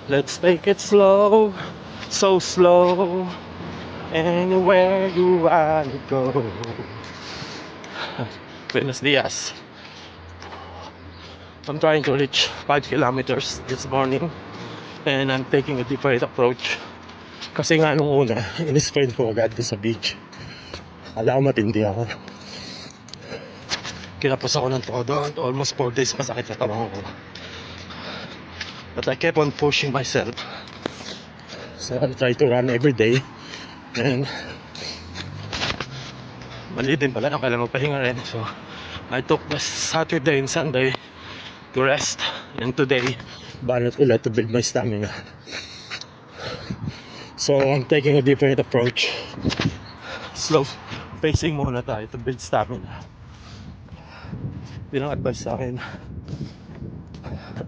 Let's take it slow, so slow. Anywhere you wanna go. Buenos dias. I'm trying to reach 5 kilometers this morning and I'm taking a different approach. Kasi nga nung una, in-sprint ko agad sa beach. Alam ko matindi ako. Kinapos ako ng todo. Almost 4 days masakit sa tamang ko. But I kept on pushing myself. So I try to run every day. And mali din pala, kailangan magpahinga rin. So I took the Saturday and Sunday to rest. And today, banat ulit to build my stamina. So I'm taking a different approach. Slow pacing muna tayo to build stamina. Hindi lang advice sa akin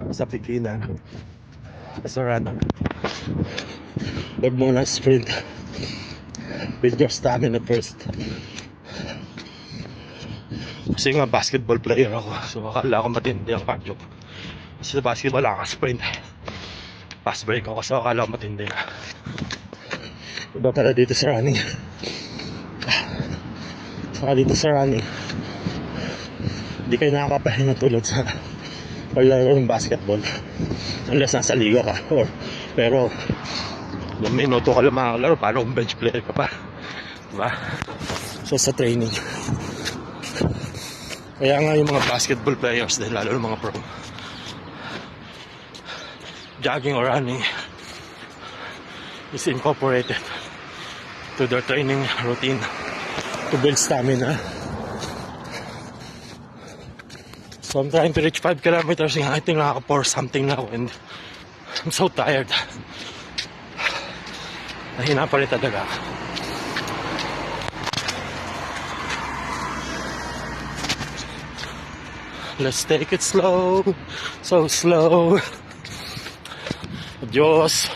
sa pigilan as a runner. Huwag muna sprint. Build your stamina first. Kasi nga basketball player ako, so akala ko matindi ang cardio. Kasi sa basketball ako sprint, fast break ako, so akala ko matindi. Iba pala dito sa running. Saka dito sa running, hindi kayo nakakapahinga tulad sa paglaro ng basketball unless nasa liga ka pero 1 minuto ka lang makakalaro, paano kung bench player ka pa, diba? So sa training, kaya nga yung mga basketball players din, lalo ng mga pro, jogging or running is incorporated to their training routine to build stamina. So I'm trying to reach 5 kilometers. I think nakaka-pour something now and I'm so tired. Nahina pa rin talaga. Let's take it slow, so slow. Adios.